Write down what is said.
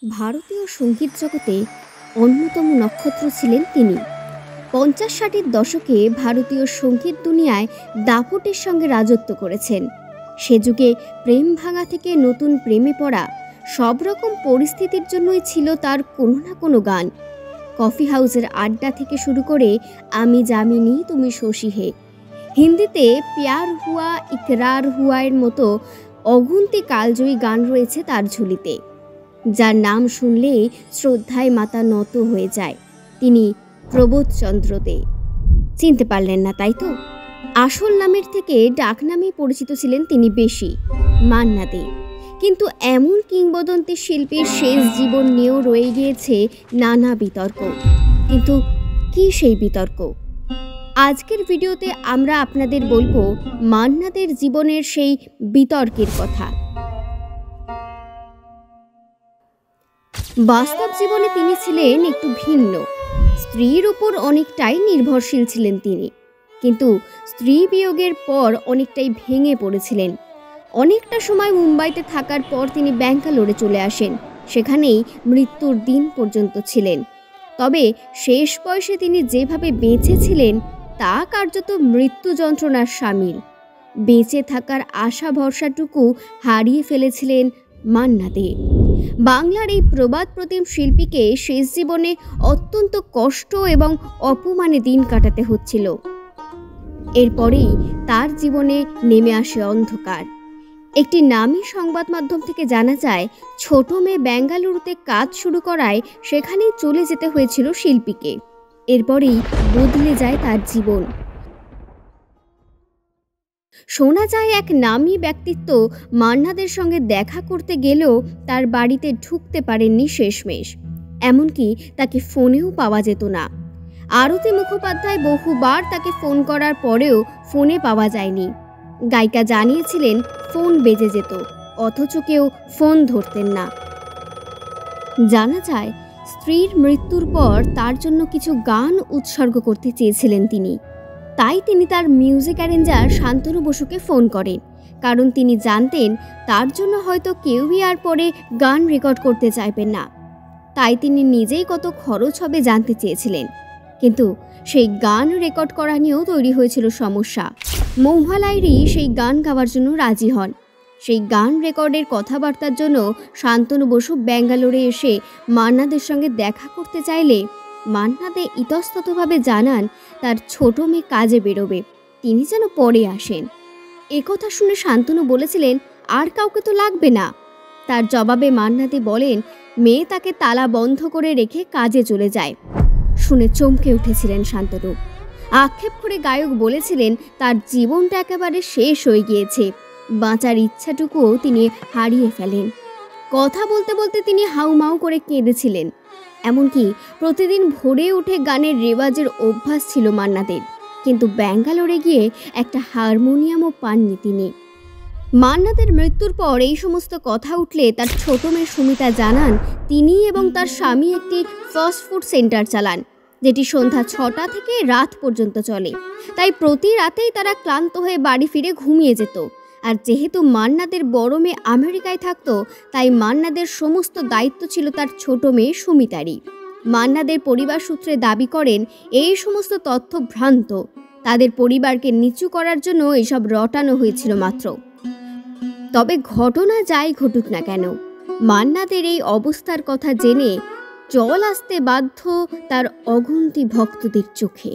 ভারতীয় সঙ্গীত জগতে অন্যতম নক্ষত্র ছিলেন তিনি। ৫০-৬০-এর দশকে ভারতীয় সঙ্গীত দুনিয়ায় দাপটের সঙ্গে রাজত্ব করেছেন। সে যুগে প্রেম ভাঙা থেকে নতুন প্রেমে পড়া সব রকম পরিস্থিতির জন্যই ছিল তার কোনো না কোনো গান। কফি হাউসের আড্ডা থেকে শুরু করে আমি যামিনী তুমি শশী হে, হিন্দিতে প্যার হুয়া ইকরার হুয়ার মতো অগুন্তি কালজয়ী গান রয়েছে তার ঝুলিতে, যার নাম শুনলেই শ্রদ্ধায় মাথা নত হয়ে যায়। তিনি প্রবোধচন্দ্র দে। চিনতে পারলেন না তাই তো? আসল নামের থেকে ডাকনামেই পরিচিত ছিলেন তিনি বেশি, মান্না দে। কিন্তু এমন কিংবদন্তি শিল্পীর শেষ জীবন নিয়েও রয়ে গিয়েছে নানা বিতর্ক। কিন্তু কি সেই বিতর্ক? আজকের ভিডিওতে আমরা আপনাদের বলবো মান্না দের জীবনের সেই বিতর্কের কথা। বাস্তব জীবনে তিনি ছিলেন একটু ভিন্ন। স্ত্রীর উপর অনেকটাই নির্ভরশীল ছিলেন তিনি, কিন্তু স্ত্রী বিয়োগের পর অনেকটাই ভেঙে পড়েছিলেন। অনেকটা সময় মুম্বাইতে থাকার পর তিনি ব্যাঙ্গালোরে চলে আসেন, সেখানেই মৃত্যুর দিন পর্যন্ত ছিলেন। তবে শেষ বয়সে তিনি যেভাবে বেঁচেছিলেন তা কার্যত মৃত্যু যন্ত্রণার শামিল। বেঁচে থাকার আশা ভরসাটুকু হারিয়ে ফেলেছিলেন মান্না দে। বাংলার এই প্রবাদ প্রতিম শিল্পীকে শেষ জীবনে অত্যন্ত কষ্ট এবং অপমানে দিন কাটাতে হচ্ছিল। এরপরেই তার জীবনে নেমে আসে অন্ধকার। একটি নামী সংবাদ মাধ্যম থেকে জানা যায়, ছোট মেয়ে বেঙ্গালুরুতে কাজ শুরু করায় সেখানেই চলে যেতে হয়েছিল শিল্পীকে। এরপরেই বদলে যায় তার জীবন। শোনা যায় এক নামী ব্যক্তিত্ব মান্না দের সঙ্গে দেখা করতে গেলেও তার বাড়িতে ঢুকতে পারেননি শেষমেশ। এমনকি তাকে ফোনেও পাওয়া যেত না। আরতি মুখোপাধ্যায় বহুবার তাকে ফোন করার পরেও ফোনে পাওয়া যায়নি। গায়িকা জানিয়েছিলেন ফোন বেজে যেত, অথচ কেউ ফোন ধরতেন না। জানা যায় স্ত্রীর মৃত্যুর পর তার জন্য কিছু গান উৎসর্গ করতে চেয়েছিলেন তিনি। তাই তিনি তার মিউজিক অ্যারেঞ্জার শান্তনু বসুকে ফোন করেন, কারণ তিনি জানতেন তার জন্য হয়তো কেউই আর পরে গান রেকর্ড করতে চাইবেন না। তাই তিনি নিজেই কত খরচ হবে জানতে চেয়েছিলেন। কিন্তু সেই গান রেকর্ড করা নিয়েও তৈরি হয়েছিল সমস্যা। মৌহা লাইরি সেই গান গাওয়ার জন্য রাজি হন। সেই গান রেকর্ডের কথাবার্তার জন্য শান্তনু বসু ব্যাঙ্গালোরে এসে মান্না দের সঙ্গে দেখা করতে চাইলে মান্না দে ইতস্ততভাবে জানান তার ছোট মেয়ে কাজে বেরোবে, তিনি যেন পরে আসেন। একথা শুনে শান্তনু বলেছিলেন আর কাউকে তো লাগবে না। তার জবাবে মান্না দে বলেন মেয়ে তাকে তালা বন্ধ করে রেখে কাজে চলে যায়। শুনে চমকে উঠেছিলেন শান্তনু। আক্ষেপ করে গায়ক বলেছিলেন তার জীবনটা একেবারে শেষ হয়ে গিয়েছে, বাঁচার ইচ্ছাটুকুও তিনি হারিয়ে ফেলেন। কথা বলতে বলতে তিনি হাউমাউ করে কেঁদেছিলেন। এমনকি প্রতিদিন ভোরে উঠে গানের রেওয়াজের অভ্যাস ছিল মান্নাদের, কিন্তু ব্যাঙ্গালোরে গিয়ে একটা হারমোনিয়ামও পাননি তিনি। মান্নাদের মৃত্যুর পর এই সমস্ত কথা উঠলে তার ছোট মেয়ে সুমিতা জানান তিনি এবং তার স্বামী একটি ফাস্ট ফুড সেন্টার চালান, যেটি সন্ধ্যা ৬টা থেকে রাত পর্যন্ত চলে। তাই প্রতি রাতেই তারা ক্লান্ত হয়ে বাড়ি ফিরে ঘুমিয়ে যেত। আর যেহেতু মান্নাদের বড় মেয়ে আমেরিকায় থাকতো, তাই মান্নাদের সমস্ত দায়িত্ব ছিল তার ছোট মেয়ে সুমিতারই। মান্নাদের পরিবার সূত্রে দাবি করেন এই সমস্ত তথ্য ভ্রান্ত। তাদের পরিবারকে নিচু করার জন্য এসব রটানো হয়েছিল মাত্র। তবে ঘটনা যাই ঘটুক না কেন, মান্নাদের এই অবস্থার কথা জেনে জল আসতে বাধ্য তার অগুন্তি ভক্তদের চোখে।